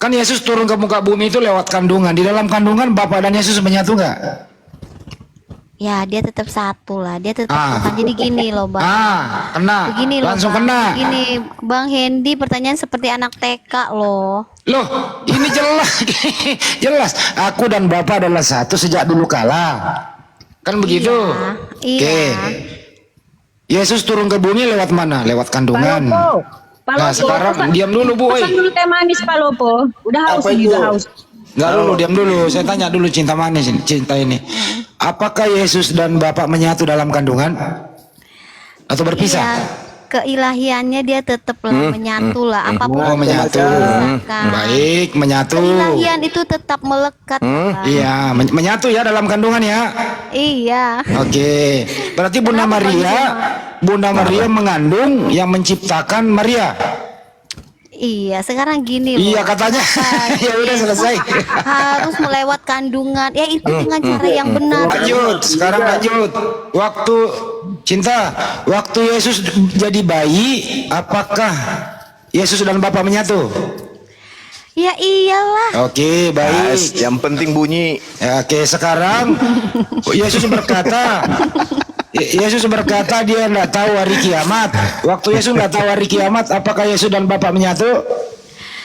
Kan Yesus turun ke muka bumi itu lewat kandungan. Di dalam kandungan Bapa dan Yesus menyatu nggak? Ya, dia tetap satu lah. Dia tetap Tuhan. Jadi gini loh, Bang. Kena. Begini loh, Langsung Bang. kena. Begini, Bang Hendy pertanyaan seperti anak TK loh. Loh, ini jelas. Jelas. Aku dan Bapa adalah satu sejak dulu kala. Kan begitu? Iya. Oke. Yesus turun ke bumi lewat mana? Lewat kandungan. Nah, sekarang diam dulu, Bu. Pesan dulu teh manis Pak Lopo. Udah haus nih, udah haus. Enggak dulu, diam dulu. Saya tanya dulu cinta manis ini, cinta ini. Apakah Yesus dan Bapa menyatu dalam kandungan? Atau berpisah? Iya, keilahiannya dia tetap lah menyatu lah. Apapun Oh, yang menyatu. dipisahkan. Baik, menyatu. Keilahian itu tetap melekat. Bang. Iya, menyatu ya dalam kandungan ya. Iya. Oke. Berarti Bunda Maria mengandung yang menciptakan Maria. Iya, sekarang gini loh. Iya katanya. Ya udah selesai. Harus melewat kandungan. Ya itu dengan cara yang benar. Lanjut, sekarang lanjut. Waktu cinta, waktu Yesus jadi bayi, apakah Yesus dan Bapa menyatu? Ya iyalah. Oke, baik. Yang penting bunyi. Ya, oke, sekarang Yesus berkata, dia tidak tahu hari kiamat. Waktu Yesus tidak tahu hari kiamat, apakah Yesus dan Bapa menyatu?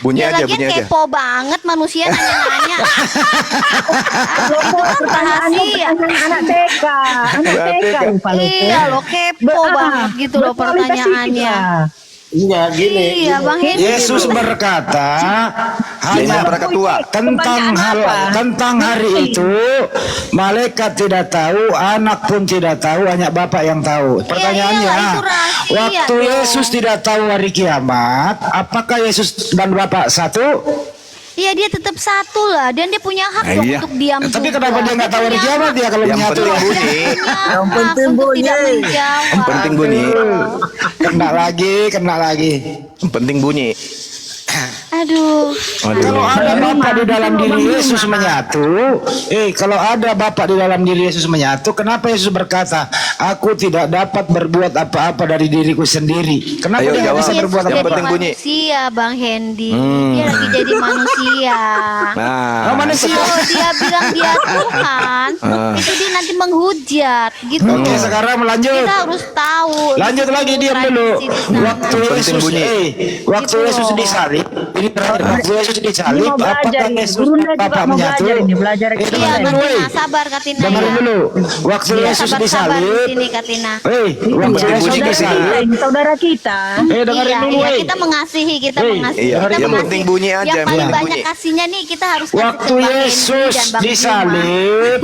Bunyi Ya aja, lagian bunyi aja. kepo banget manusia nanya-nanya. Lopo, pertanyaannya pertanyaan anak TK. Anak TK Pak Lopo. Iya loh, kepo banget gitu loh pertanyaannya. Iya gini. Iya Bang Hendy. Yesus berkata hanya mereka tua. tentang hari itu malaikat tidak tahu, anak pun tidak tahu, hanya Bapa yang tahu. Pertanyaannya, iyalah, itu rahasia waktu dong. Yesus tidak tahu hari kiamat, apakah Yesus dan Bapa satu? Iya dia tetap satu lah dan dia punya hak dong Iya. untuk diam Tapi juga. kenapa dia nggak tahu hari punya kiamat hak. ya kalau Yang menyatu penting ya? bunyi. Yang penting Untuk bunyi. tidak menjawab. Yang penting bunyi. Kena lagi. Yang penting bunyi. Aduh. Kalau ada Bapa di dalam diri Yesus menyatu, kalau ada Bapa di dalam diri Yesus menyatu, kenapa Yesus berkata, aku tidak dapat berbuat apa-apa dari diriku sendiri? Kenapa Ayo, dia nggak jawab. bisa berbuat Yang apa-apa? penting bunyi. Manusia Bang Hendy. Dia lagi jadi manusia. Nah, Oh, manusia. Kalau dia bilang dia Tuhan, itu dia nanti menghujat gitu. Oke, sekarang lanjut. Kita harus tahu. Lanjut lagi, diam dulu. tradisi di sana. Waktu Yang penting Yesus, bunyi. waktu Gitu Yesus loh. disalib, ini terakhir. Waktu Yesus Ini disalib, mau belajar apakah ini. Yesus Gurunda dan juga Bapa mau menyatu? belajar ini, belajar Iya dengerin dulu, Katina, sabar Katina dengerin ya. dulu. Waktu Iya, Yesus sabar-sabar di disalib, sini Katina. waktu penting Yesus bunyi. disalib, Ini saudara kita. dengerin dulu, Iya, kita mengasihi, kita mengasihi. Iya, Kita yang mengasihi. penting bunyi aja, Yang yang paling penting banyak bunyi. kasihnya nih kita harus kasih Waktu ke Bang Hendy Yesus dan Bang Bima. disalib,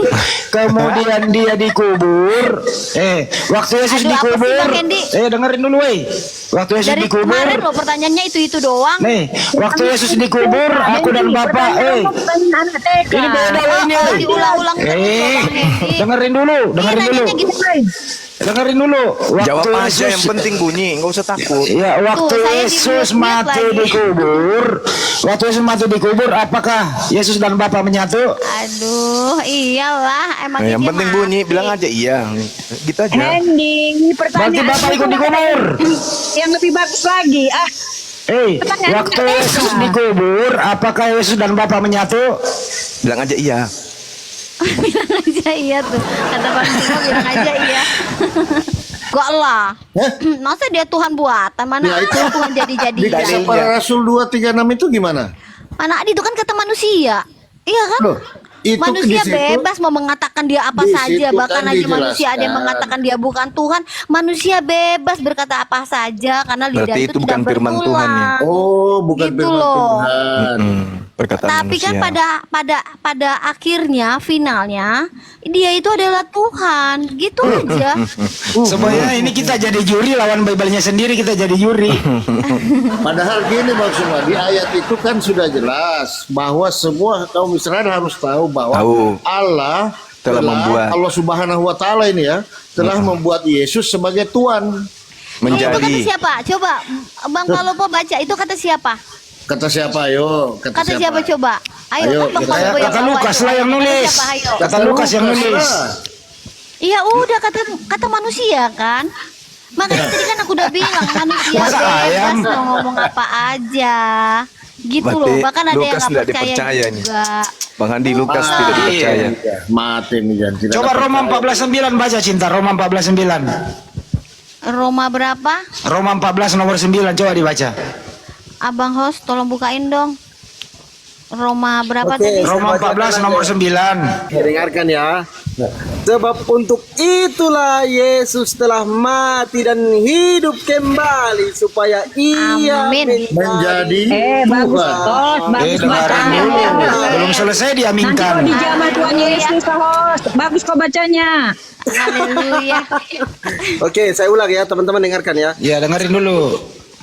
kemudian dia dikubur. Waktu Yesus Aduh, apa sih, dikubur, Bang Hendy? dengerin dulu, Waktu Yesus Dari dikubur, kemarin loh pertanyaannya itu doang. nih, waktu Yesus dikubur, aku dan Bapak, Pertanyaan anak TK. ini beda ini, Diulang-ulang terus loh, Bang Hendy. dengerin dulu, nanyanya gitu. dengerin dulu. Waktu jawab aja, Yesus, yang penting bunyi, nggak usah takut. ya, waktu Tuh, saya Yesus di-mute mati lagi. dikubur, waktu Yesus mati dikubur, apakah Yesus dan Bapa menyatu? Aduh, iyalah emang Nah, yang dia penting mati. bunyi, bilang aja iya. Gitu aja. Ending Berarti pertanyaan Bapak ikut dikubur. yang lebih bagus lagi. Waktu Yesus dikubur, apakah Yesus dan Bapa menyatu? Bilang aja iya. Bilang aja iya tuh. Kata Bang Bima bilang aja iya. Gak lah. Masa dia Tuhan buatan? Mana Ya, itu ada Tuhan Di jadi-jadian? kisah para Rasul 236 itu gimana? Mana ada itu kan kata manusia. Iya kan? Loh, itu Manusia di situ- bebas mau mengatakan dia apa di saja. situ Bahkan kan aja manusia ada yang dijelaskan. mengatakan dia bukan Tuhan. Manusia bebas berkata apa saja karena lidah Berarti itu itu bukan tidak firman Tuhan ya? bertulang. Oh, bukan Gitu firman loh. Tuhan. Perkataan Tapi kan manusia. pada akhirnya finalnya dia itu adalah Tuhan, gitu aja. Sebenarnya ini kita jadi juri lawan Bible-nya sendiri, kita jadi juri. Padahal gini maksudnya di ayat itu kan sudah jelas bahwa semua kaum Israel harus tahu bahwa Tahu. Allah Telah membuat. Allah Subhanahu wa taala ini ya telah membuat Yesus sebagai Tuhan. Itu kata Menjadi. siapa? Coba Bang Palopo baca itu kata siapa? Kata siapa ayo? Kata siapa coba? Ayo, Ayo, kan Bang kata- Palopo yang Kata bawa Lukas itu. lah yang Kata nulis. siapa? Ayo. Kata Lukas yang nulis. Iya udah kata manusia kan. Makanya tadi kan aku udah bilang manusia Masa ayam? bebas mau ngomong apa aja. Gitu Berarti loh, bahkan ada yang Lukas nggak nggak percaya dipercaya nih. juga. Bang Andi Lukas Ah, tidak dipercaya. iya. Mati nih jangan tidak Coba dapat Roma percaya. 14:9 baca Cinta, Roma 14:9. Roma berapa? Roma 14 nomor 9 coba dibaca. Abang host tolong bukain dong. Roma berapa Oke, tadi? Roma bacakan 14 aja. nomor 9. Dengarkan ya. Sebab untuk itulah Yesus telah mati dan hidup kembali supaya ia Amin. Menjadi Bagus, Tuhan. Tos. Bagus Dengarin bacanya. dulu. Belum selesai Nanti diaminkan. kau dijamah Tuhan Yesus, host. Bagus kau bacanya. Haleluya. Oke, saya ulang ya, teman-teman dengarkan ya. Ya, dengerin dulu.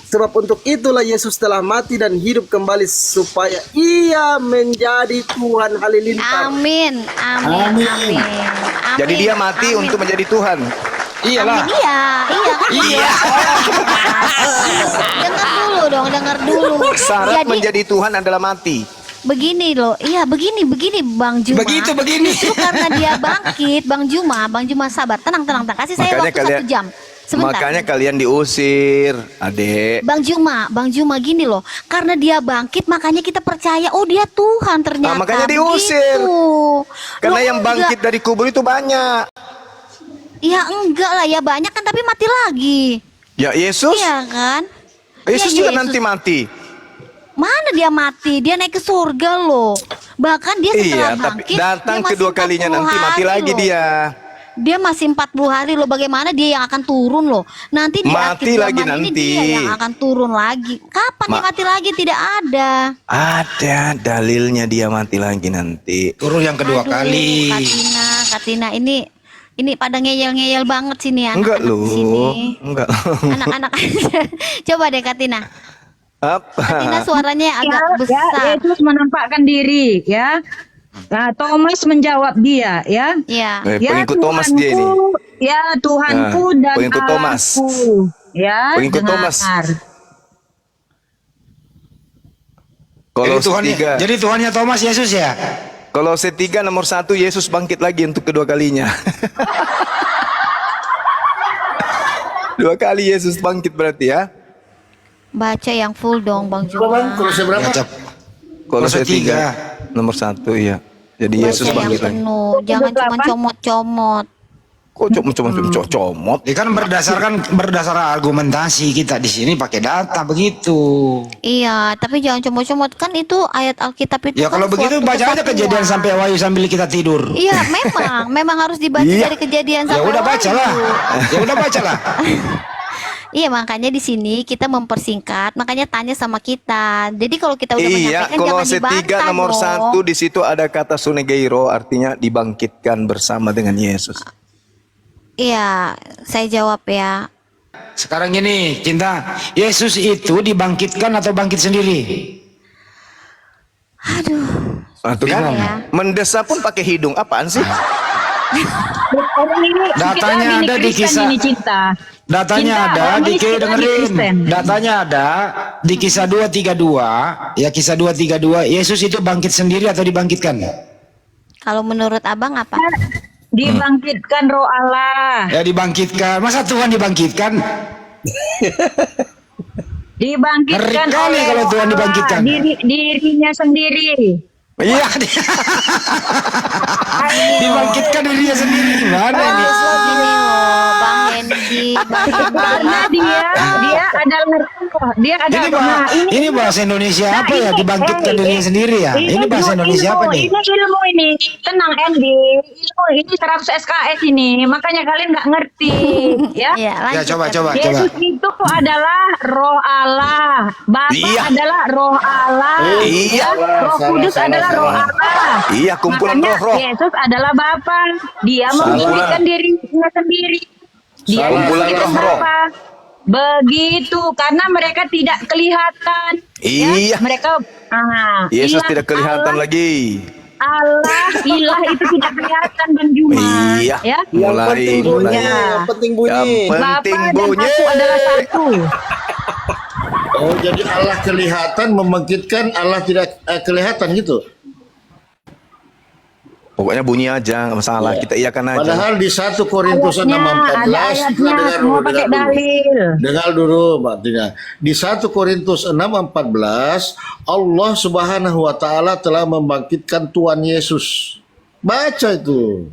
Sebab untuk itulah Yesus telah mati dan hidup kembali supaya ia menjadi Tuhan halilintar. Amin. Amin. Amin. Amin. Jadi dia mati Amin. untuk menjadi Tuhan. Iyalah. Amin. Iya kan? Iya. Dengar dulu dong, dengar dulu. Syarat Jadi menjadi Tuhan adalah mati. begini loh, iya begini Bang Juma. Begini. Justru karena dia bangkit, Bang Juma sabar, tenang. Kasih saya Makanya waktu kalian- 1 jam. Sebentar. Makanya kalian diusir, adek. Bang Juma gini loh, karena dia bangkit makanya kita percaya oh dia Tuhan ternyata. Nah, makanya diusir. Begitu. Karena Loh, yang bangkit dari kubur itu banyak. Ya enggak lah ya banyak kan tapi mati lagi. Ya Yesus, Iya kan? Yesus Ya, juga nanti mati. Mana dia mati? Dia naik ke surga loh. Bahkan dia setelah Iya, tapi bangkit datang dia masih kedua kalinya 40 nanti mati hari lagi loh. dia. Dia masih 40 hari loh. Bagaimana dia yang akan turun loh? Nanti di Mati akhir lagi zaman ini nanti. dia yang akan turun lagi. Kapan dia mati lagi? Tidak ada. Ada dalilnya dia mati lagi nanti. Turun yang kedua Aduh, kali. Katina ini pada ngeyel-ngeyel banget sini Enggak anak-anak loh, di sini. enggak. Anak-anak coba deh Katina. Katina Apa? suaranya agak Ya, besar. Yesus menampakkan diri, ya. Nah, Thomas menjawab dia, ya. Iya. Pengikut Thomas dia ini. Ya Tuhanku Nah, dan pengikut Thomas. Allahku. Ya, Pengikut dengar. Thomas. Jadi Kolose Tuhannya, 3. jadi Tuhannya Thomas Yesus ya? Kolose 3 nomor 1 Yesus bangkit lagi untuk kedua kalinya. 2 kali Yesus bangkit berarti ya. Baca yang full dong Bang Apa, Bang? Juma. Kolose berapa? Baca. Kolose Kolose 3 nomor 1 ya. Jadi Yesus Baca yang bangkit lagi. penuh. Jangan cuma comot-comot. Kok comot? Ini kan berdasarkan argumentasi kita di sini pakai data begitu. Iya, tapi jangan comot-comot kan itu ayat Alkitab itu. Ya kan kalau begitu suatu baca aja kesatuan. Kejadian sampai Wahyu sambil kita tidur. Iya, memang harus dibaca Iya. dari Kejadian Ya sampai udah bacalah. Wahyu. Ya udah bacalah. Iya, makanya di sini kita mempersingkat, makanya tanya sama kita. Jadi kalau kita udah Iya, menyampaikan jangan Kolose 3 dibantah nomor dong. 1 di situ ada kata sunegeiro artinya dibangkitkan bersama dengan Yesus. Iya, saya jawab ya. Sekarang gini, Cinta. Yesus itu dibangkitkan atau bangkit sendiri? Aduh, Itu kan Bingung ya. mendesa pun pakai hidung apaan sih? Orang ini Datanya kita ada di Kristen kisah. ini cinta. Datanya Cinta, ada orang di ini kita dengerin. Kristen. Datanya ada di Kisah 2:32. Ya Kisah 2:32. Yesus itu bangkit sendiri atau dibangkitkan? kalau menurut Abang apa? Dibangkitkan roh Allah. Ya dibangkitkan. Masa Tuhan dibangkitkan? Dibangkitkan Ngeri kali oleh kalau Tuhan Allah, dibangkitkan. dirinya sendiri. Iya. Dibangkitkan dirinya sendiri gimana ini? Gini loh, Bang Hendy, Karena dia adalah roh. Dia Ini, adalah ini bahasa Indonesia Nah, apa ya? ini, Dibangkitkan dirinya sendiri ya? Ini bahasa Indonesia apa nih? Ini ilmu ini. Tenang Andy. Ilmu ini 100 SKS ini. Makanya kalian nggak ngerti. Ya. Ya, Ya lanjut. coba. Yesus itu adalah roh Allah. Bapa Iya. adalah roh Allah. Iya. Roh Kudus adalah roh Allah. Iya, kumpulan Makanya roh-roh. Yesus adalah Bapa. Dia membangkitkan dirinya sendiri. Dia Kumpulan membangkitkan roh-roh. Bapa. Begitu karena mereka tidak kelihatan. Iya. Mereka Yesus ilah tidak kelihatan Allah, lagi. Allah, ilah itu tidak kelihatan dan Juma. Iya. Ya. Mulai. Yang penting bunyi. Yang Bapa penting dan bunyi. Aku adalah satu. Oh, jadi Allah kelihatan membangkitkan, Allah tidak kelihatan gitu. Pokoknya bunyi aja, nggak masalah. Kita iakan aja. Padahal di 1 Korintus 6 Ayatnya, ada 14 ayatnya, semua pakai dalil. Dengar dulu Mbak Tina. Di 1 Korintus 6:14 Allah Subhanahu wa taala telah membangkitkan Tuhan Yesus. Baca itu.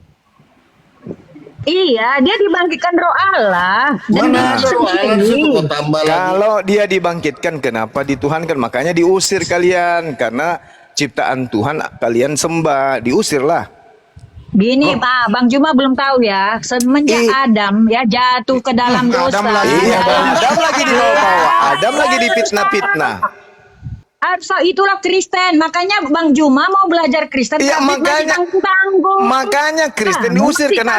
Iya, dia dibangkitkan roh Allah. Dan Mana dia roh Allah sendiri. situ kau tambah lagi. Kalau dia dibangkitkan, kenapa dituhankan? Makanya diusir kalian, karena ciptaan Tuhan kalian sembah, diusirlah. Gini Pak, Bang Juma belum tahu ya. Semenjak Adam ya jatuh ke dalam dosa. Adam lagi. Iya, Dan Adam lagi dibawa-bawa, Adam lagi difitnah-fitnah. Itulah Kristen. Makanya Bang Juma mau belajar Kristen Iya, tapi makanya- masih tanggung. Makanya Kristen Nah, diusir mesti karena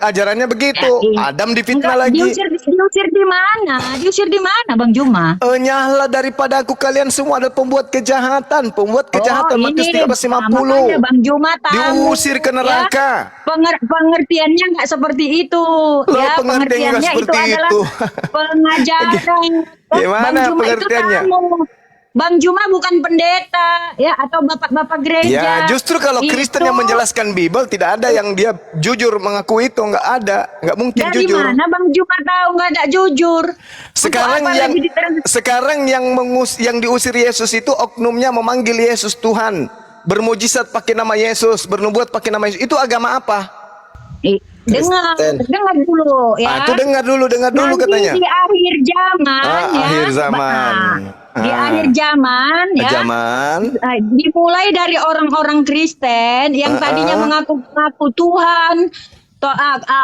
ajarannya begitu. iya. Adam difitnah Enggak, lagi. diusir di mana? Diusir di mana Bang Juma? Nyahlah daripada aku, kalian semua adalah pembuat kejahatan. Pembuat kejahatan, Matius 13:50. makanya Bang Juma tahu. Diusir ke neraka. Ya, pengertiannya nggak seperti itu. Loh, Ya, pengertiannya nggak seperti adalah itu. pengajaran. Gimana Bang Juma pengertiannya? Itu tamu. Bang Juma bukan pendeta ya atau bapak-bapak gereja. Ya, justru kalau Kristen yang Itu menjelaskan Bible tidak ada yang dia jujur mengaku itu, nggak ada, nggak mungkin dari jujur. mana Bang Juma tahu nggak ada jujur? Sekarang Untuk apa yang lagi diterang- sekarang yang diusir Yesus itu oknumnya memanggil Yesus Tuhan, bermujizat pakai nama Yesus, bernubuat pakai nama Yesus. Itu agama apa? dengar dulu ya. Itu dengar dulu Nanti katanya. di akhir zaman ya. Akhir zaman. Di akhir zaman ya. Zaman. Dimulai dari orang-orang Kristen yang tadinya mengaku Tuhan.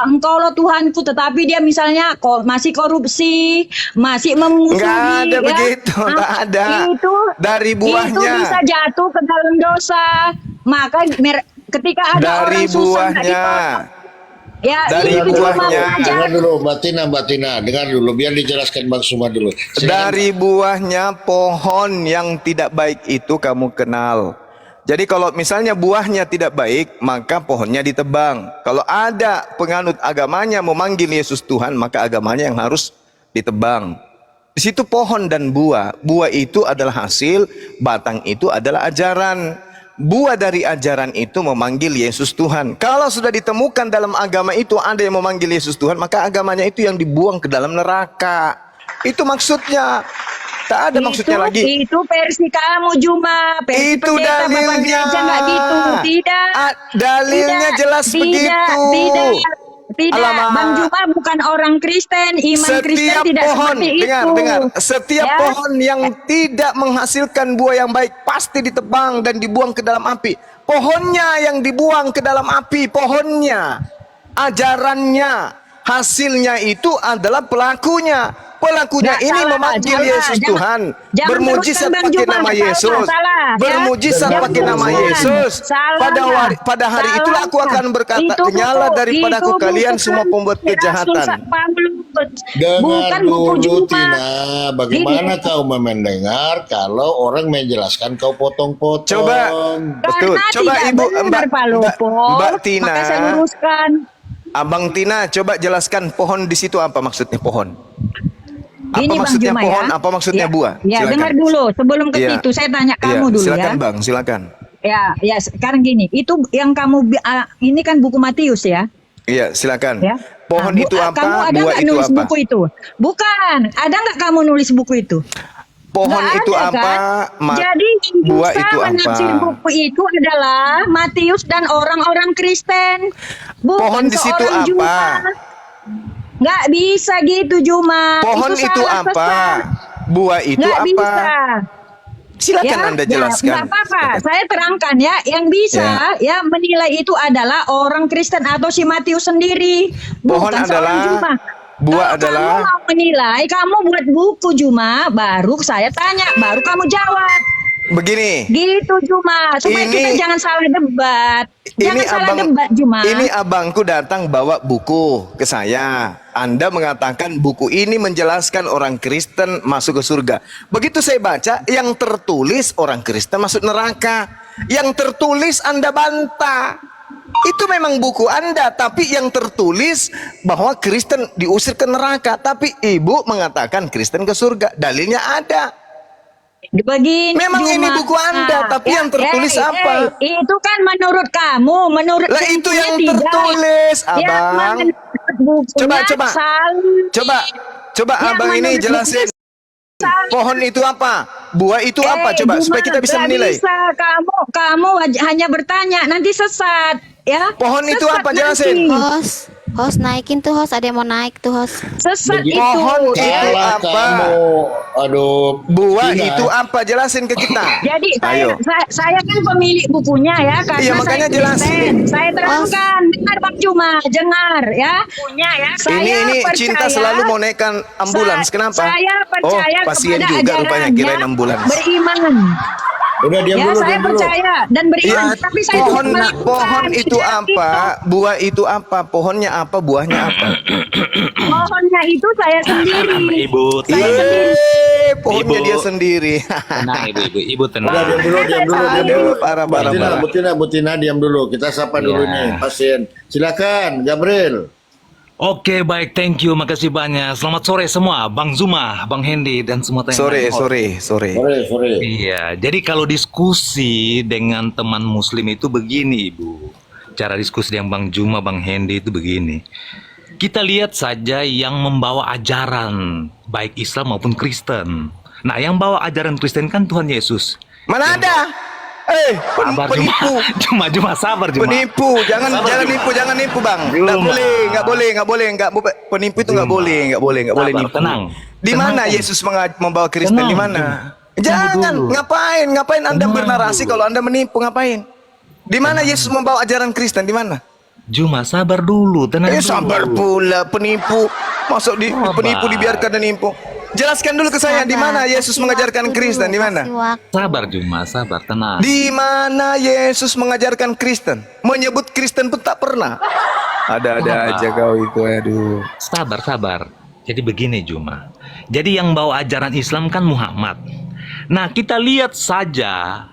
Engkau lo Tuhanku, tetapi dia misalnya masih korupsi, masih memusuhi. Nggak ada ya. begitu, nggak ada. Itu Dari buahnya. Itu bisa jatuh ke dalam dosa. Maka ketika ada Dari orang susah nggak buahnya. ditolong, ya, Dari itu cuma buahnya. mengajar. Dengar dulu Mbak Tina, dengar dulu biar dijelaskan Bang Suma dulu. Dari buahnya pohon yang tidak baik itu kamu kenal. Jadi kalau misalnya buahnya tidak baik, maka pohonnya ditebang. Kalau ada penganut agamanya memanggil Yesus Tuhan, maka agamanya yang harus ditebang. Di situ pohon dan buah. Buah itu adalah hasil, batang itu adalah ajaran. Buah dari ajaran itu memanggil Yesus Tuhan. Kalau sudah ditemukan dalam agama itu ada yang memanggil Yesus Tuhan, maka agamanya itu yang dibuang ke dalam neraka. Itu maksudnya. Tak ada maksudnya lagi. Itu versi kamu Juma, versi Itu pendeta, Bapak dalilnya. gereja nggak gitu, tidak. Dalilnya jelas begitu. Tidak. Alamak. Bang Juma bukan orang Kristen, iman Kristen Setiap tidak pohon, seperti dengar, itu. dengar. Setiap Ya. pohon yang tidak menghasilkan buah yang baik pasti ditebang dan dibuang ke dalam api. Pohonnya yang dibuang ke dalam api, pohonnya, ajarannya, hasilnya itu adalah pelakunya. Pelakunya Nggak ini salah, memanggil jangan, Yesus jangan. Tuhan, Jangan bermujizat teruskan, Bang pakai Juma. nama Salah, Yesus, salah, ya. bermujizat Jangan pakai nama teruskan. Yesus. Salah, Pada hari salah. itulah aku akan berkata, Itu buku- nyala daripada aku itu kalian buku semua pembuat Rasul kejahatan. Paulus. Dengar Bukan buku dulu Juma. Tina, bagaimana kau mendengar kalau orang menjelaskan kau potong-potong? Coba, betul. Karena Coba tidak Ibu benar, Pak Lupo. Mbak Tina, Maka saya luruskan. Abang Tina, coba jelaskan pohon di situ apa maksudnya pohon? Apa Ini Bang maksudnya Juma pohon? ya. Apa maksudnya Ya, buah? Ya, Silakan. dengar dulu. Sebelum ke Iya. situ saya tanya kamu Iya, dulu silakan ya. Bang, silakan. Ya, sekarang gini. Itu yang ini kan buku Matius ya. Iya, silakan. Ya. Pohon Nah, itu apa? Kamu ada Buah nggak itu nulis apa? buku itu? Bukan. Ada nggak kamu nulis buku itu? Pohon Nggak itu ada, apa? kan? Jadi Buah bisa itu menafsir apa? buku itu adalah Matius dan orang-orang Kristen. Bukan Pohon di situ seorang apa? Juma. Nggak bisa gitu Juma. Pohon itu salah apa? besar. Buah itu Nggak apa? bisa. Silakan Anda jelaskan. Nggak apa-apa. Silakan. Saya terangkan ya. Yang bisa ya menilai itu adalah orang Kristen atau si Matius sendiri. Pohon Bukan adalah- seorang Juma. buah Kalau adalah- kamu mau menilai, kamu buat buku Juma, baru saya tanya, baru kamu jawab. Begini. Gitu Juma, supaya Ini- kita jangan salah debat. Jangan salah debat Juma. Ini abangku datang bawa buku ke saya. Anda mengatakan buku ini menjelaskan orang Kristen masuk ke surga. Begitu saya baca, yang tertulis orang Kristen masuk neraka. Yang tertulis Anda bantah. Itu memang buku Anda, tapi yang tertulis bahwa Kristen diusir ke neraka. Tapi ibu mengatakan Kristen ke surga. Dalilnya ada. Begini, Memang ini buku Anda, tapi yang tertulis apa? Itu kan menurut kamu, menurut Lah itu bukunya yang tidak. tertulis, Yang Abang. menurut bukunya Coba. salah. Coba Yang Abang ini menurut jelasin. bukunya salah. Pohon itu apa? Buah itu apa? Coba Juma, supaya kita bisa nggak menilai. Bisa. Kamu hanya bertanya, nanti sesat, ya. Pohon itu Sesat apa? nanti. Jelasin. Host naikin tuh host, ada yang mau naik tuh host. Sesat itu. Pohon itu Salah apa? kamu. Aduh. Buah Tina. itu apa? Jelasin ke kita. Jadi Ayo. saya kan pemilik bukunya ya, karena Iya, makanya saya jelasin. Kristen. Saya terangkan, dengar Bang Cuma, dengar ya. Punya ya. Ini cinta selalu mau naikkan ambulans. Kenapa? Saya percaya pasien kepada juga rupanya ajarannya, kirain ambulans. beriman. Udah diam Ya, dulu, saya diam dulu. percaya dan beriman. Ya, Tapi saya pohon tidak melakukan. pohon itu Tidak apa? Buah itu apa? Pohonnya apa? Buahnya apa? Pohonnya itu saya sendiri. Ibu, Saya sendiri. Pohonnya Ibu. dia sendiri. tenang ibu Udah tenang. diam dulu, diam dulu, diam dulu. Parah. Bu Tina, diam dulu. Kita sapa dulu Iya. nih pasien. Silakan, Gabriel. Oke baik, thank you, makasih banyak. Selamat sore semua, Bang Zuma, Bang Hendy dan semua yang Sore. Sore. Iya, jadi kalau diskusi dengan teman Muslim itu begini, Ibu. Cara diskusi dengan Bang Zuma, Bang Hendy itu begini. Kita lihat saja yang membawa ajaran baik Islam maupun Kristen. Nah, yang bawa ajaran Kristen kan Tuhan Yesus. Mana ada? Sabar Penipu. Cuma sabar Juma. Penipu, jangan nipu Bang. Enggak boleh. Penipu itu enggak boleh Sabar, nipu. tenang. Di mana Tenang. Yesus membawa Kristen Tenang, di mana? Jangan, dulu. ngapain Anda Tenang bernarasi dulu. kalau Anda menipu ngapain? Di mana Yesus membawa ajaran Kristen di mana? Juma sabar dulu, tenang dulu. Sabar pula penipu. Masuk Sabar. penipu dibiarkan dan nipu. Jelaskan dulu ke saya di mana Sabar, Yesus kasih mengajarkan waktu Kristen dulu, di mana? kasih waktu. Sabar Juma, sabar, tenang. Di mana Yesus mengajarkan Kristen? Menyebut Kristen pun tak pernah. Ada-ada aja kau itu, aduh. Sabar. Jadi begini Juma. Jadi yang bawa ajaran Islam kan Muhammad. Nah, kita lihat saja.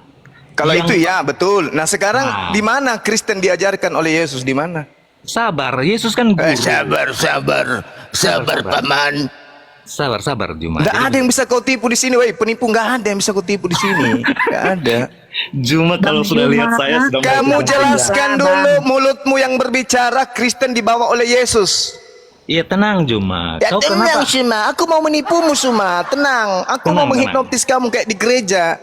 Kalau yang- itu ya betul. Nah sekarang Nah. di mana Kristen diajarkan oleh Yesus di mana? Sabar, Yesus kan guru. Sabar paman. Sabar Juma. Nggak Jadi ada yang bisa kau tipu di sini, woi penipu nggak ada yang bisa kau tipu di sini. Nggak ada. Juma kalau sudah lihat saya sudah Kamu mau- jelaskan dulu mulutmu yang berbicara Kristen dibawa oleh Yesus. Iya tenang Juma. Ya Kau tenang kenapa? Suma, aku mau menipumu Suma, tenang. Aku mau Tenang, menghipnotis kamu kayak di gereja.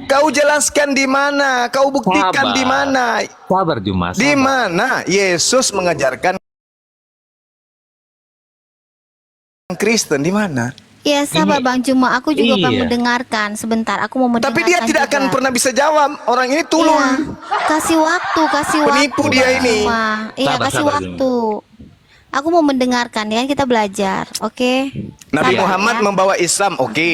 Kau jelaskan di mana, kau buktikan Sabar. di mana. Sabar Juma. Di sabar. mana Yesus mengajarkan Kristen di mana? Iya sabar Bang Cuma, aku juga Iya. pengen mendengarkan. Sebentar, aku mau mendengarkan. Tapi dia tidak akan juga. pernah bisa jawab. Orang ini tulul. Iya. Kasih waktu. Penipu dia Bang ini. Cuma. Iya, Sabar, kasih sabar, waktu. Aku mau mendengarkan ya, kita belajar, oke? Nabi Sabar, Muhammad ya. membawa Islam, oke.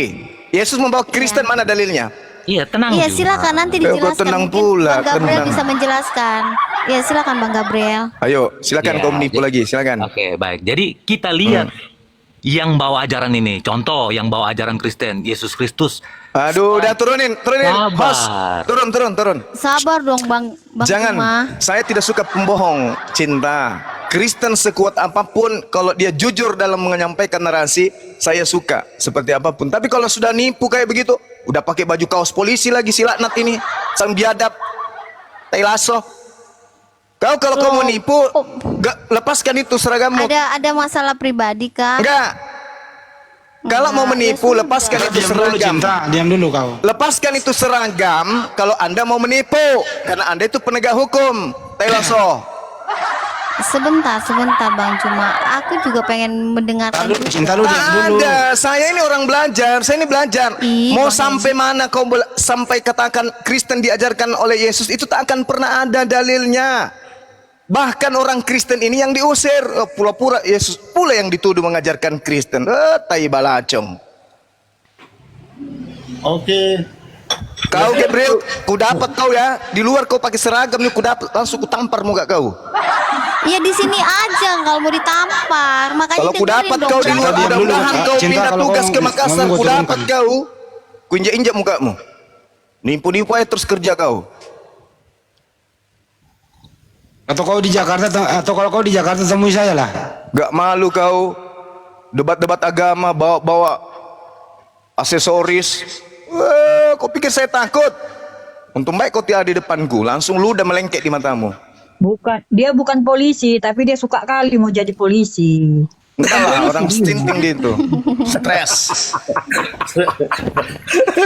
Yesus membawa Kristen, mana dalilnya? Iya tenang Iya Juma. silakan nanti Kau dijelaskan. tenang Mungkin pula, Bang Gabriel tenang. bisa menjelaskan. Iya silakan Bang Gabriel. Ayo, silakan Iya, kau menipu jadi- lagi, silakan. Oke, baik. Jadi kita lihat yang bawa ajaran ini. Contoh yang bawa ajaran Kristen, Yesus Kristus. Aduh, udah turunin. Sabar. Host, turun. Sabar dong Bang Jangan, Cuma. saya tidak suka pembohong, cinta. Kristen sekuat apapun, kalau dia jujur dalam menyampaikan narasi, saya suka seperti apapun. Tapi kalau sudah nipu kayak begitu, udah pakai baju kaos polisi lagi, si laknat ini, sang biadab, tai lasso. Kau kalau kau mau nipu, lepaskan itu seragammu. Ada masalah pribadi kah? Enggak. Kalau mau Enggak, menipu, ya lepaskan sudah. itu Diam dulu seragam. cinta, diam dulu kau. Lepaskan itu seragam kalau Anda mau menipu, karena Anda itu penegak hukum. Tai lasso. Sebentar Bang Cuma. Aku juga pengen mendengarkan juga. Cinta lu diam Tak dulu. ada, saya ini orang belajar, saya ini belajar. Ih, Mau Bang sampai mana kau sampai katakan Kristen diajarkan oleh Yesus, itu tak akan pernah ada dalilnya. Bahkan orang Kristen ini yang diusir, pura-pura Yesus pula yang dituduh mengajarkan Kristen. Tai balacong. Oke. Kau Gabriel, ku dapat kau ya. Di luar kau pakai seragam nih, ku dapat langsung ku tampar muka kau. Iya di sini aja kalau mau ditampar. Makanya Kalau ku dengerin dapat dong, kau di Bang. luar, Diam dulu, mudah-mudahan Kak. kau Cinta, pindah kalau tugas kau ke Makassar, ngomong, ku gua dapat turunkan. kau. Ku injak-injak mukamu. Nipu-nipu aja terus kerja kau. Atau kau di Jakarta, atau kalau kau di Jakarta temui saya lah. Gak malu kau debat-debat agama bawa-bawa aksesoris. kau pikir saya takut? Untung baik kau tiada di depanku, langsung ludah melengkek di matamu. Dia bukan polisi, tapi dia suka kali mau jadi polisi. Enggak lah, orang stinting gitu. Stres.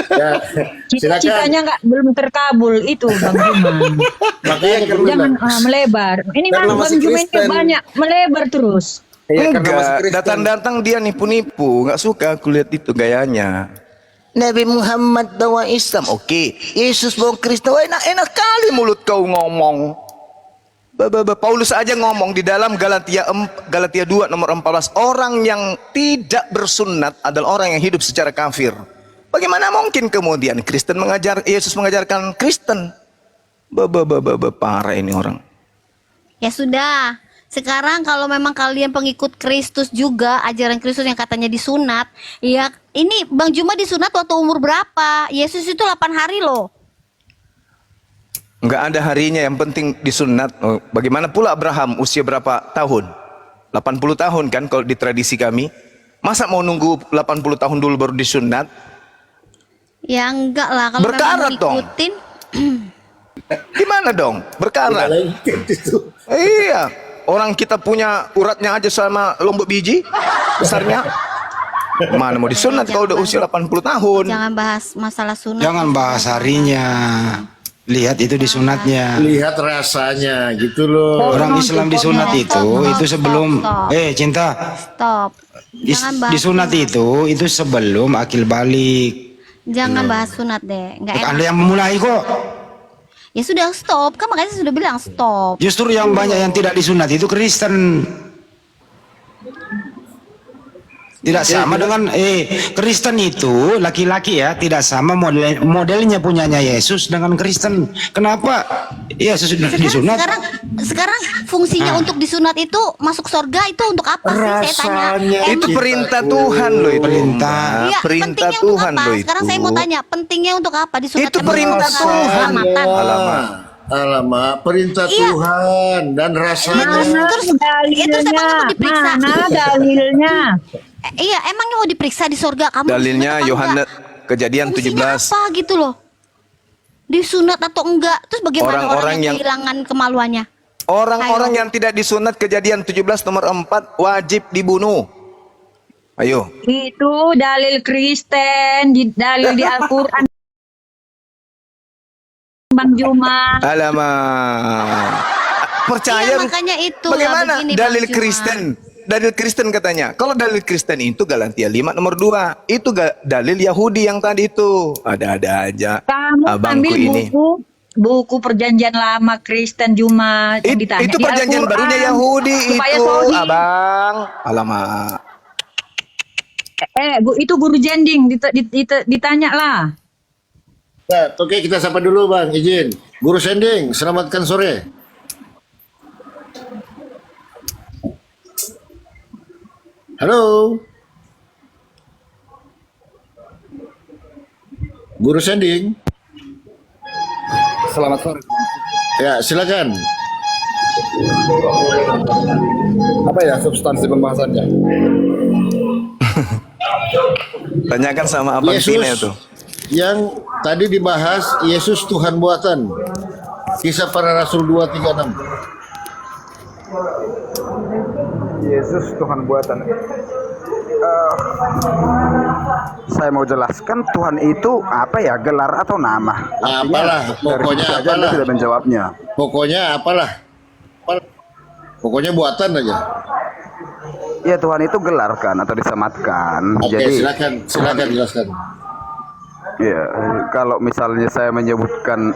Ya, silakan. Cita-citanya belum terkabul itu Bang Juman. Makanya kita Jangan bilang. melebar. Ini Karena Bang masih Juman ini Kristen. banyak melebar terus. Iya, karena masih Enggak, Kristen. datang-datang dia nipu-nipu. Enggak suka aku lihat itu gayanya. Nabi Muhammad bawa Islam, oke. Yesus bawa Kristen, wah, enak kali mulut kau ngomong. Paulus aja ngomong di dalam Galatia 2 nomor 14, orang yang tidak bersunat adalah orang yang hidup secara kafir. Bagaimana mungkin kemudian Yesus mengajarkan Kristen? Parah ini orang. Ya sudah. Sekarang kalau memang kalian pengikut Kristus juga, ajaran Kristus yang katanya disunat, ya ini Bang Juma disunat waktu umur berapa? Yesus itu 8 hari loh. Enggak ada harinya, yang penting disunat. Oh, bagaimana pula Abraham usia berapa tahun? 80 tahun kan kalau di tradisi kami. Masa mau nunggu 80 tahun dulu baru disunat? Ya enggak lah kalau Berkarat memang dong. ngikutin. Gimana dong? Berkarat. Itu. Iya, orang kita punya uratnya aja sama lombok biji besarnya. Mana mau disunat kalau udah usia 80 tahun? Jangan bahas masalah sunat. Jangan bahas harinya. Lihat itu disunatnya. Lihat rasanya gitu loh. Orang Islam disunat itu sebelum stop. Cinta. Stop. Jangan bahas Disunat itu sebelum akil balik. Jangan bahas sunat deh. Enggak enak. Anda yang memulai kok. Ya sudah stop. Kan makanya saya sudah bilang stop. Justru yang banyak yang tidak disunat itu Kristen. Tidak sama dengan Kristen itu laki-laki ya, tidak sama modelnya punyanya Yesus dengan Kristen. Kenapa Yesus disunat? Sekarang fungsinya untuk disunat itu masuk surga itu untuk apa sih? Saya tanya. Rasanya Itu kita perintah tuh. Tuhan loh itu. Perintah. Iya, Perintah pentingnya untuk Tuhan apa? loh itu. Sekarang saya mau tanya, pentingnya untuk apa disunat? Itu perintah Tuhan. Alamak, perintah Iya. Tuhan dan rasanya. Terus emangnya mau diperiksa? Mana dalilnya? Iya, emangnya mau diperiksa di surga kamu? Dalilnya disunat apa Yohanes enggak? Kejadian Fungsinya 17. apa gitu loh? Disunat atau enggak? Terus bagaimana Orang-orang orang yang yang- kehilangan kemaluannya? Orang-orang Ayo. yang tidak disunat Kejadian 17 nomor 4 wajib dibunuh. Ayo. Itu dalil Kristen, dalil di Al-Quran. Bang Juma. Alamak. Percaya Iya, makanya itu lah bagaimana begini, dalil Bang Juma. Kristen? Dalil Kristen katanya. Kalau dalil Kristen itu Galatia 5 nomor 2. Itu dalil Yahudi yang tadi itu. Ada-ada aja. Kamu Abangku ambil ini. buku perjanjian lama Kristen Juma yang ditanya Itu di perjanjian Al-Quran. barunya Yahudi Supaya itu, sahih. Abang. Alamak. Itu guru jending ditanya lah. Nah, oke, kita sapa dulu Bang, izin. Guru Sending, selamatkan sore. Halo. Guru Sending. Selamat sore. Ya, silakan. Apa ya substansi pembahasannya? Tanyakan sama Abang Tina itu. Yang tadi dibahas Yesus Tuhan buatan. Kisah para Rasul 236. Yesus Tuhan buatan. Saya mau jelaskan Tuhan itu apa ya, gelar atau nama? Apalah, Dari pokoknya situ saja Anda apalah. sudah menjawabnya. Pokoknya apalah. Pokoknya buatan aja. Ya Tuhan itu gelar kan atau disematkan. Oke, Jadi silakan jelaskan. ya kalau misalnya saya menyebutkan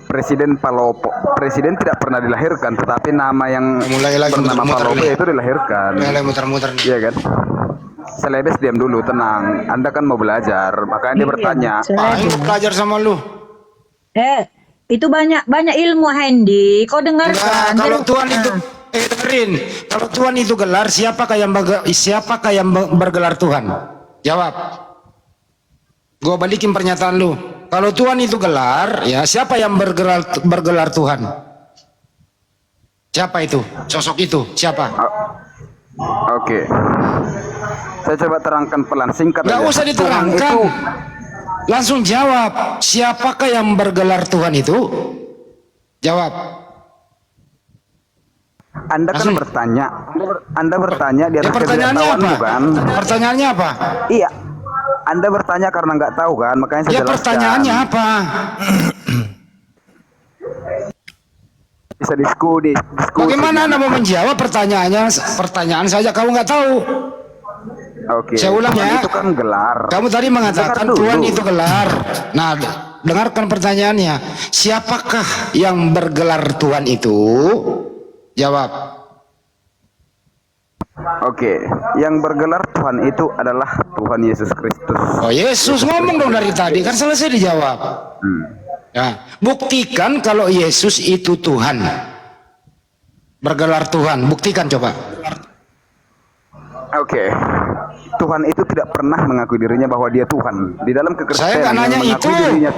Presiden Palopo, presiden tidak pernah dilahirkan, tetapi nama yang Mulai lagi bernama muter-muter Palopo nih. itu dilahirkan. Mulai muter-muter nih. Iya kan? Selebes diam dulu, tenang. Anda kan mau belajar, makanya dia bertanya. Ayo belajar sama lu. Itu banyak ilmu Hendy. Kau Enggak, dengarkan. kalau Tuhan itu dengerin. Kalau Tuhan itu gelar, siapakah yang bergelar Tuhan? Jawab. Gua balikin pernyataan lu. Kalau Tuhan itu gelar, ya siapa yang bergelar Tuhan? Siapa itu? Sosok itu siapa? Oke. Saya coba terangkan pelan, singkat Nggak aja. usah Tuhan diterangkan. itu Langsung jawab, siapakah yang bergelar Tuhan itu? Jawab. Anda kan Langsung. bertanya, Anda bertanya di Ya, atas pertanyaannya apa? ketidaktahuanmu kan? Pertanyaannya apa? Iya, Anda bertanya karena nggak tahu kan, makanya saya Ya jelaskan. pertanyaannya apa? Bisa diskusi. Bagaimana Anda mau menjawab pertanyaannya? Pertanyaan saja kamu nggak tahu. Oke. Saya ulang Tuhan ya. Itu kan gelar. Kamu tadi mengatakan Dengar dulu. Tuhan itu gelar. Nah, dengarkan pertanyaannya. Siapakah yang bergelar Tuhan itu? Jawab. Oke, yang bergelar Tuhan itu adalah Tuhan Yesus Kristus. Oh, Yesus ngomong dong dari tadi, kan selesai dijawab. Ya, buktikan kalau Yesus itu Tuhan. Bergelar Tuhan, buktikan coba. Oke. Tuhan itu tidak pernah mengakui dirinya bahwa dia Tuhan. Di dalam kekristenan Saya nggak nanya yang mengakui itu. dirinya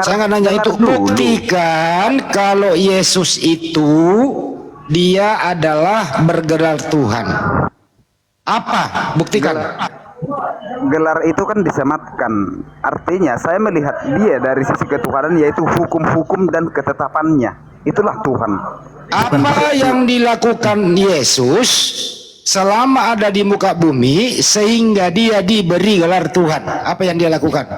Saya nggak nanya itu. dulu. Buktikan kalau Yesus itu dia adalah bergelar Tuhan. Apa? Buktikan. Gelar itu kan disematkan. Artinya saya melihat dia dari sisi ketuhanan, yaitu hukum-hukum dan ketetapannya. Itulah Tuhan. Apa yang dilakukan Yesus selama ada di muka bumi sehingga dia diberi gelar Tuhan? Apa yang dia lakukan?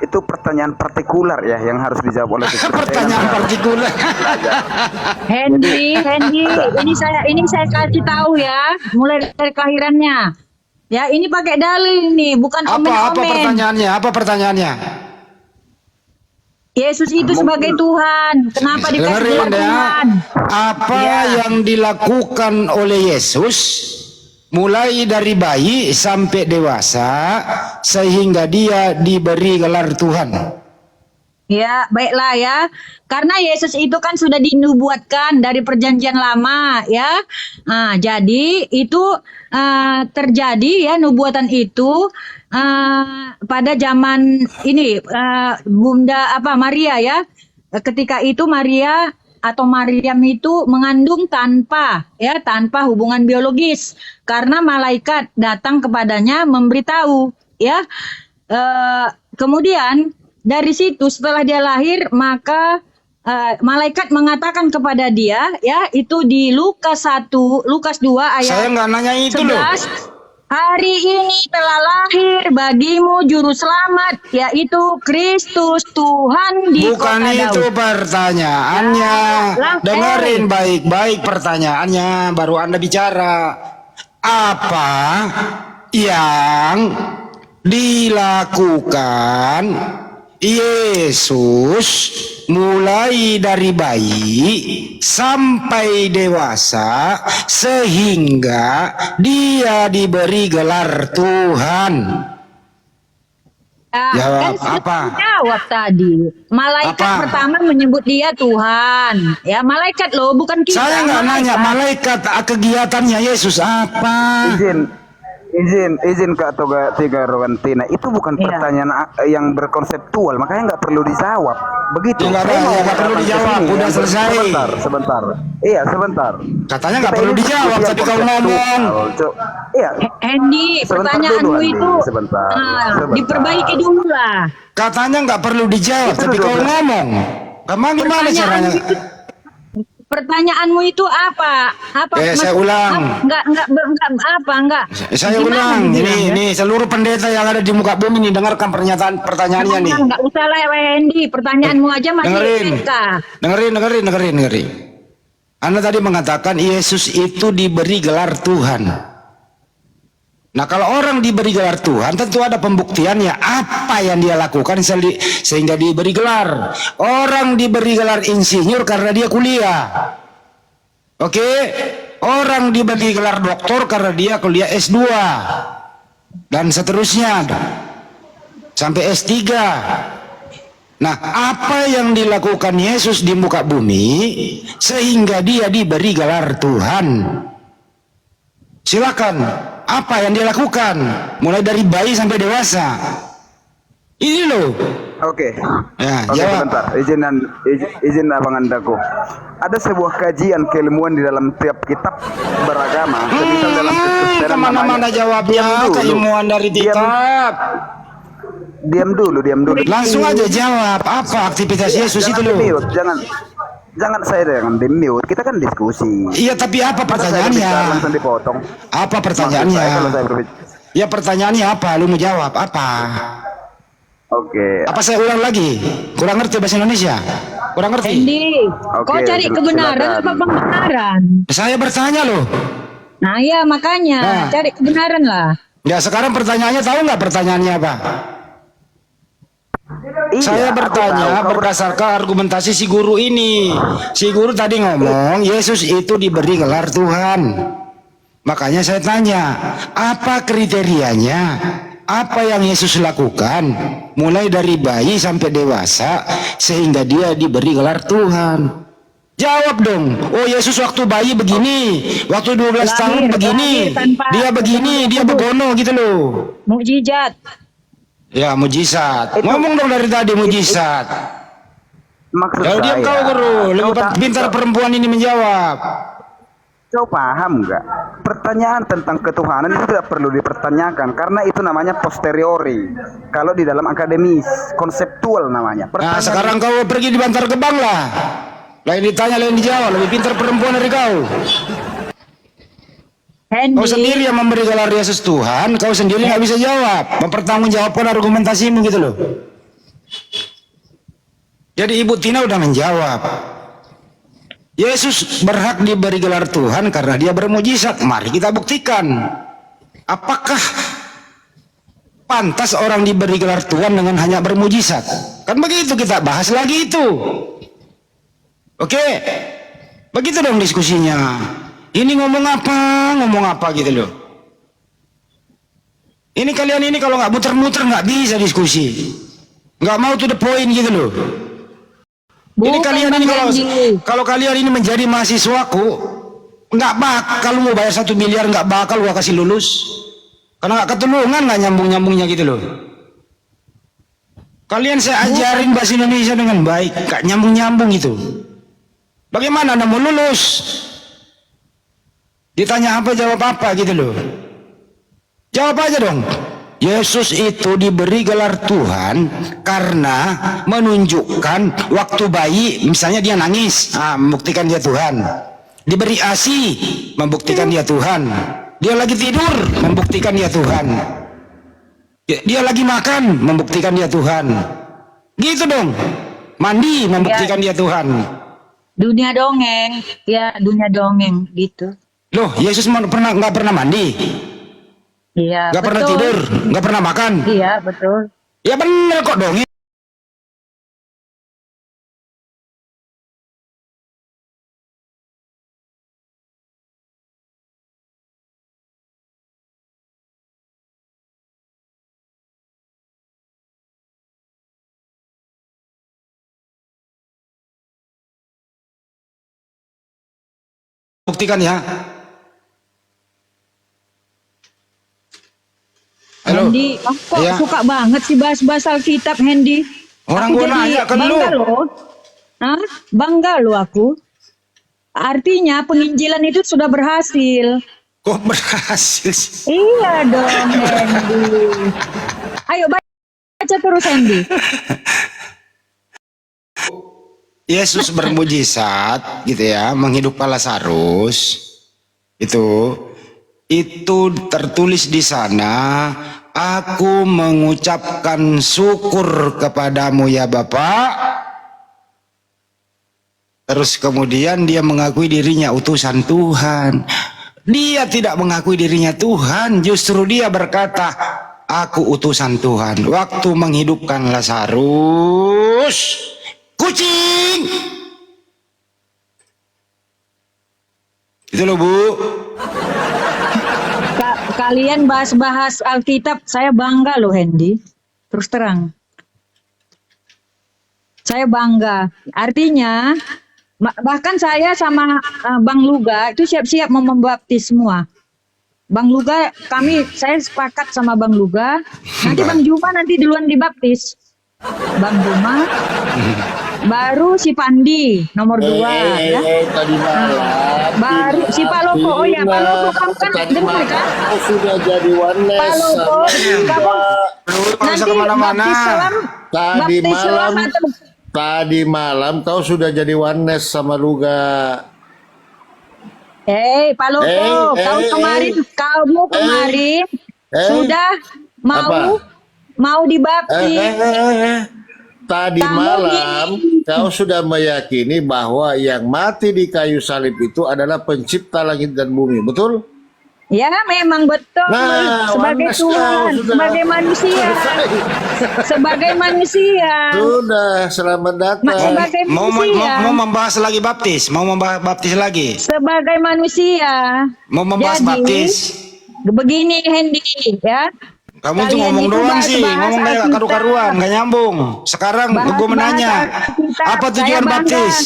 Itu pertanyaan partikular ya yang harus dijawab oleh Pertanyaan partikular. Hendy, ini saya kasih tahu ya, mulai dari kelahirannya. Ya, ini pakai dalil nih, bukan Apa omen-omen. pertanyaannya? Apa pertanyaannya? Yesus itu sebagai Tuhan. Kenapa dikasih Dengerin gelar ya. Tuhan? Apa Ya. yang dilakukan oleh Yesus mulai dari bayi sampai dewasa sehingga dia diberi gelar Tuhan? Ya, baiklah ya. Karena Yesus itu kan sudah dinubuatkan dari perjanjian lama ya. Nah, jadi itu terjadi ya nubuatan itu pada zaman ini Bunda Maria ya. Ketika itu Maria atau Maryam itu mengandung tanpa hubungan biologis karena malaikat datang kepadanya memberitahu ya. Kemudian dari situ setelah dia lahir maka malaikat mengatakan kepada dia ya, itu di Lukas 2 ayat Saya nggak nanya itu loh. 11. Hari ini telah lahir bagimu juru selamat, yaitu Kristus Tuhan di Bukan kota itu Daud. pertanyaannya. Lah, Dengerin baik-baik pertanyaannya, baru Anda bicara. Apa yang dilakukan Yesus mulai dari bayi sampai dewasa sehingga dia diberi gelar Tuhan? Jawab, Kan sudah apa? jawab tadi. Malaikat Apa? pertama menyebut dia Tuhan. Ya, malaikat loh, bukan kita. Saya nggak nanya malaikat kegiatannya Yesus apa. Izin Kak Toga Tiga Rogantina, itu bukan Iya. pertanyaan yang berkonseptual, makanya nggak perlu dijawab. Begitu. Ya, nggak perlu dijawab, udah selesai. Sebentar. Iya, sebentar. Katanya nggak Kita perlu ini dijawab, diskusi tapi yang kau ngomong. konseptual, Cuk. Iya. Hendy, Sebentar pertanyaanmu dulu, Andi. itu Sebentar. diperbaiki dulu lah. Katanya nggak perlu dijawab, Itu tapi kau dulu. ngomong. Gimana caranya? Pertanyaanmu itu apa? Saya ulang. Enggak Saya Gimana ulang. dibilangnya? Ini seluruh pendeta yang ada di muka bumi ini dengarkan pertanyaannya nih. Enggak usah lah Hendy, pertanyaanmu aja masih Dengerin. TK. Dengerin. Anda tadi mengatakan Yesus itu diberi gelar Tuhan. Nah, kalau orang diberi gelar Tuhan tentu ada pembuktiannya apa yang dia lakukan sehingga diberi gelar. Orang diberi gelar insinyur karena dia kuliah. Oke? Orang diberi gelar doktor karena dia kuliah S2 dan seterusnya sampai S3. Nah, apa yang dilakukan Yesus di muka bumi sehingga dia diberi gelar Tuhan? Silakan. Apa yang dia lakukan mulai dari bayi sampai dewasa? Ini loh. Oke. Ya, Oke, jawab. sebentar. Izin abang andaku. Ada sebuah kajian keilmuan di dalam tiap kitab beragama. Semisal dalam Kristen Kemana-mana jawabnya, keilmuan dari kitab. Diam dulu. Langsung aja jawab, apa aktivitas Yesus itu Jangan loh? di-mute, jangan saya jangan di-mute. Kita kan diskusi. Iya, tapi apa Masa saya berbicara pertanyaannya? langsung dipotong. Apa Maksud pertanyaannya? saya kalau saya berbicara. Ya pertanyaannya apa? Lu mau jawab apa? Oke. Apa saya ulang lagi? Kurang ngerti bahasa Indonesia? Kurang ngerti? Hendy, Oke, kau cari kebenaran silakan. apa pembenaran? Saya bertanya loh. Nah ya makanya Nah. cari kebenaran lah. Ya sekarang pertanyaannya tahu nggak pertanyaannya apa? Iya, Saya aku bertanya tahu. Kau berdasarkan argumentasi si guru ini. Si guru tadi ngomong Yesus itu diberi gelar Tuhan. Makanya saya tanya, apa kriterianya? Apa yang Yesus lakukan mulai dari bayi sampai dewasa sehingga dia diberi gelar Tuhan? Jawab dong. Oh, Yesus waktu bayi begini, waktu 12 tahun begini, lahir tanpa- dia begini, dia begono gitu loh. Mukjizat. Ya, mujizat. Ngomong dong dari tadi mujizat. Maksud Kalau diam saya, kau guru, lebih kau tak- pintar perempuan ini menjawab. Kau paham nggak? Pertanyaan tentang ketuhanan itu tidak perlu dipertanyakan karena itu namanya posteriori. Kalau di dalam akademis, konseptual namanya. Nah, sekarang kau pergi di Bantar Gebang lah. Lain ditanya, lain dijawab. Lebih pintar perempuan dari kau. Hendy. Kau sendiri yang memberi gelar Yesus Tuhan, kau sendiri nggak bisa jawab. Mempertanggungjawabkan argumentasimu gitu loh. Jadi Ibu Tina udah menjawab. Yesus berhak diberi gelar Tuhan karena dia bermujizat. Mari kita buktikan. Apakah pantas orang diberi gelar Tuhan dengan hanya bermujizat? Kan begitu kita bahas lagi itu. Oke, begitu dong diskusinya. Ini ngomong apa gitu loh. Ini kalian ini kalau nggak muter-muter nggak bisa diskusi. Nggak mau to the point gitu loh. Ini Bukan, kalian Bang ini Hendy. kalau kalian ini menjadi mahasiswaku, nggak bakal mau bayar 1 miliar, nggak bakal gua kasih lulus. Karena nggak ketulungan, nggak nyambung-nyambungnya gitu loh. Kalian saya ajarin bahasa Indonesia dengan baik, nggak nyambung-nyambung itu. Bagaimana Anda mau lulus? Ditanya apa jawab apa gitu loh. Jawab aja dong. Yesus itu diberi gelar Tuhan karena menunjukkan waktu bayi, misalnya dia nangis, membuktikan dia Tuhan. Diberi ASI, membuktikan dia Tuhan. Dia lagi tidur, membuktikan dia Tuhan. Dia lagi makan, membuktikan dia Tuhan. Gitu dong. Mandi, membuktikan dia Tuhan. Dunia dongeng, ya dunia dongeng gitu. Loh, Yesus nggak pernah mandi, Iya. nggak pernah betul. tidur, nggak pernah makan. Iya betul. Ya bener kok dong. Buktikan ya. Halo. Hendy, aku kok Iya. suka banget sih bahas-bahas Alkitab, Hendy. Orang Aku gua jadi nanya kan bangga lu. loh. Hah? Bangga loh aku. Artinya penginjilan itu sudah berhasil. Kok berhasil sih? Iya dong, Hendy. Ayo baca terus, Hendy. Yesus bermujizat gitu ya, menghidupkan Lazarus. Itu tertulis di sana, aku mengucapkan syukur kepadamu ya Bapa. Terus kemudian dia mengakui dirinya utusan Tuhan. Dia tidak mengakui dirinya Tuhan, justru dia berkata, aku utusan Tuhan. Waktu menghidupkan Lazarus, kucing. Itu loh Bu. Kalian bahas-bahas Alkitab, saya bangga loh, Hendy. Terus terang. Saya bangga. Artinya, bahkan saya sama Bang Luga itu siap-siap mau membaptis semua. Bang Luga, saya sepakat sama Bang Luga. Nanti Bang Juma nanti duluan dibaptis. Bang Juma, baru si Pandi nomor 2 ya. Tadi malam. Baru si Palopo, oh ya Palopo kamu kan Tadi dengar malam kan? kau sudah jadi oneness Palopo, sama kamu Kalau bisa nanti kemana-mana. Tadi baptis malam selam atau Tadi malam kau sudah jadi oneness sama Luga. Palopo, kamu kemarin sudah mau Apa? dibaptis. Tadi Kamu malam kau sudah meyakini bahwa yang mati di kayu salib itu adalah pencipta langit dan bumi, betul? Ya memang betul. Nah, Sebagai oneness Tuhan, kau sudah. sebagai manusia, sebagai manusia. Sudah, selamat datang. Sebagai Mau manusia, mau membahas lagi baptis, mau membahas baptis lagi, sebagai manusia. mau membahas Jadi, baptis. Begini Hendy ya. Kamu tuh Kalian ngomong itu doang bahas- sih, bahas ngomong kayak Alkitab. karu-karuan, nggak nyambung. Sekarang Bahas- gue menanya, bahas Alkitab. apa tujuan Saya bangga. baptis?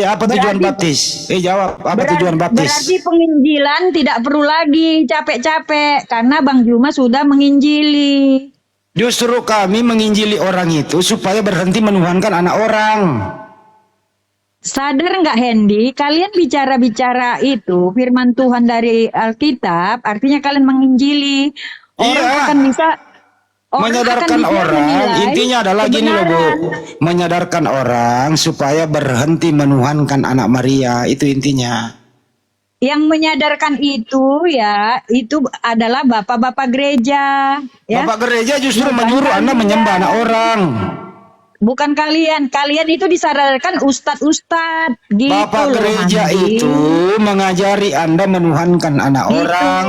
Apa tujuan Berarti- baptis? Jawab, apa tujuan baptis? Berarti penginjilan tidak perlu lagi capek-capek karena Bang Juma sudah menginjili. Justru kami menginjili orang itu supaya berhenti menuhankan anak orang. Sadar nggak Hendy, kalian bicara-bicara itu firman Tuhan dari Alkitab, artinya kalian menginjili. Orang Iya. akan bisa Menyadarkan orang, menilai intinya adalah gini loh Bu, kebenaran. menyadarkan orang supaya berhenti menuhankan anak Maria, itu intinya. Yang menyadarkan itu ya, itu adalah bapak-bapak gereja. Ya. Bapak gereja justru Bukan menyuruh Anda kalian. menyembah anak orang. Bukan kalian itu disadarkan ustadz gitu Bapak loh, gereja Mandi. itu mengajari Anda menuhankan anak Gitu. orang.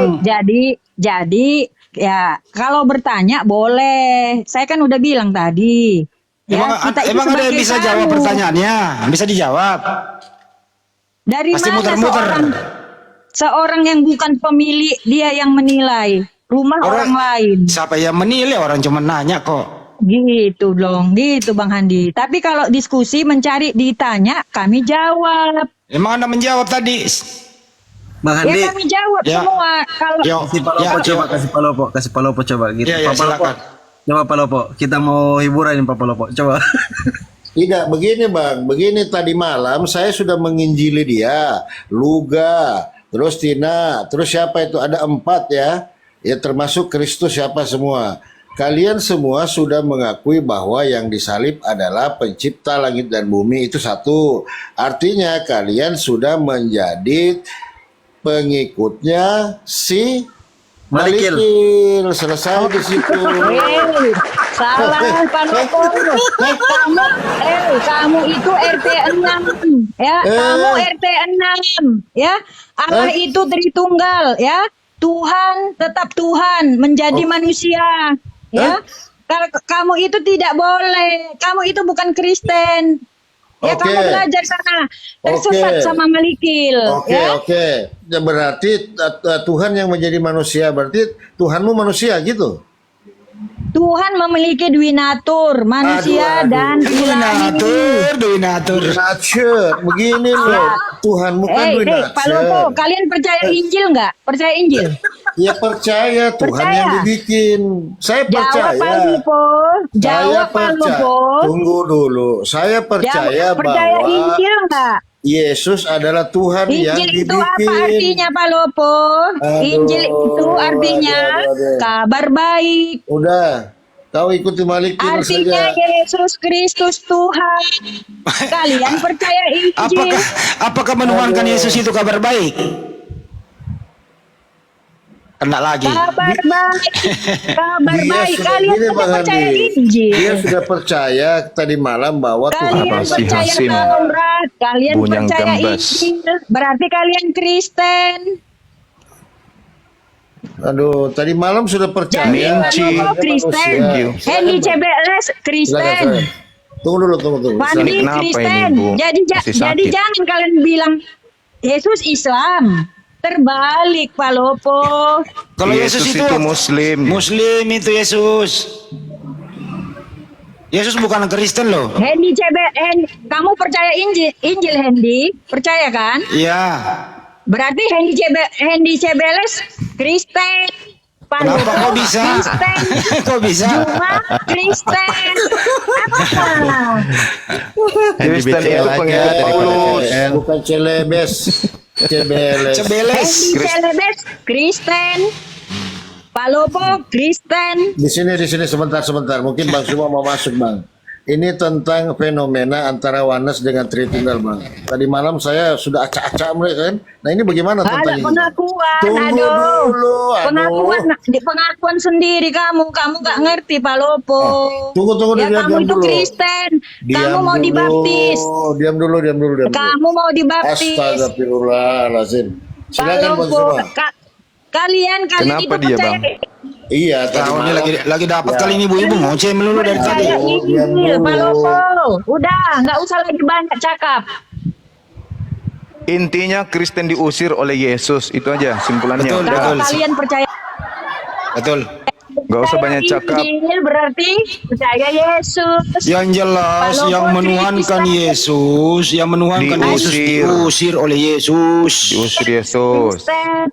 Jadi ya kalau bertanya boleh. Saya kan udah bilang tadi. Emang, kita itu emang ada yang sebagai bisa tamu. jawab pertanyaannya? Bisa dijawab. Dari Pasti mana muter-muter. seorang yang bukan pemilik dia yang menilai rumah orang lain? Siapa yang menilai, orang cuma nanya kok. Gitu dong, gitu Bang Handi. Tapi kalau diskusi mencari ditanya, kami jawab. Emang Anda menjawab tadi? Bang Handi, Ya kami jawab Ya. semua. Kalau Yo, kasih Palopo coba, kasih Palopo coba gitu. Ya, ya, Pak Palopo, silakan. coba Palopo, kita mau hiburan ini Pak Palopo, coba. Tidak, begini Bang. Begini tadi malam saya sudah menginjili dia. Luga, terus Tina, terus siapa itu? Ada 4 ya. Ya termasuk Kristus siapa semua. Kalian semua sudah mengakui bahwa yang disalib adalah pencipta langit dan bumi, itu satu. Artinya kalian sudah menjadi pengikutnya si Malikil. Malikil. Selesai di situ. salah Pak Loko. Kamu itu RT 6 ya. Kamu RT 6 ya. Allah itu Tritunggal ya. Tuhan tetap Tuhan menjadi manusia ya. Kamu itu tidak boleh. Kamu itu bukan Kristen. Ya Oke. kamu belajar sana. Tersesat Oke. sama Malikil Oke, ya. oke. Ya, berarti Tuhan yang menjadi manusia, berarti Tuhanmu manusia gitu. Tuhan memiliki dwi natur, manusia Aduh. dan ilahi. Dwi natur. Nature, begini loh. Tuhanmu kan Pak nature. Lopo, kalian percaya Injil nggak? Percaya Injil? Ya percaya Tuhan Percaya. yang dibikin. Saya Jawab Pak percaya. Lopo. Jawab Pak Lopo. Tunggu dulu. Saya percaya Percaya bahwa Injil nggak? Yesus adalah Tuhan yang Injil itu dibikin. apa artinya Pak Lopo? Aduh, Injil itu artinya aduh. kabar baik. Udah, kau ikuti Malikil Artinya saja. Yesus Kristus Tuhan. Kalian percaya Injil? Apakah menuhankan Yesus itu kabar baik? Kena lagi. Kabar baik. Kabar Dia baik. sudah Kalian gini, sudah Bang percaya Andi. Injil. Dia sudah percaya tadi malam bahwa Tuhan Kalian Apa sih, percaya Hasim? Taurat, kalian Bunyang percaya gambas. Injil, berarti kalian Kristen. Aduh, tadi malam sudah percaya. Minci. Kalau Kristen, Thank you. Hendy CBLS Kristen, Tunggu dulu, tunggu. Fandi Ini kenapa Kristen. ini, Bu? Jadi Masih jadi sakit. jangan kalian bilang Yesus Islam. Terbalik Pak Lopo. Kalau Yesus, itu Muslim. Muslim itu Yesus. Yesus bukan Kristen loh. Hendy kamu percaya Injil Hendy? Percaya kan? Iya. Berarti Hendy CBLS Kristen. Pak Kenapa kok bisa? Kristen, Kok bisa? Juma, Kristen. Apa? Kristen itu pengikut Paulus. Bukan celebes. Cebeles. Cebeles. Andy Celebes, Kristen. Pak Lopo, Kristen. Di sini sebentar. Mungkin Bang semua mau masuk, Bang. Ini tentang fenomena antara Oneness dengan Tritunggal, Bang. Tadi malam saya sudah acak-acak mereka kan. Nah, ini bagaimana Ada tentang ini? pengakuan, Tunggu aduh. dulu, Pengakuan, di pengakuan sendiri kamu nggak ngerti Pak Lopo. Tunggu, Ya diam kamu itu dulu. Kristen, kamu Diam mau dulu. dibaptis, Diam dulu. kamu mau dibaptis. Astagfirullahaladzim. Pak Silakan Bang Lopo, semua. kalian Kenapa itu dia, percaya Bang? Iya, tadi Tahu malam. dia lagi dapat Ya. kali ini ibu-ibu ngoceh melulu dari tadi. percaya diam Injil, dulu. Pak Lopo. Udah, nggak usah lagi banyak cakap. Intinya Kristen diusir oleh Yesus, itu aja simpulannya. Betul, Udah. Kalau betul. kalian percaya Betul. Gak usah banyak cakap. Injil berarti percaya Yesus. Yang jelas Kalau yang kau menuhankan Kristen, Yesus, yang menuhankan Yesus Diusir. diusir oleh Yesus. Diusir Yesus. Kristen.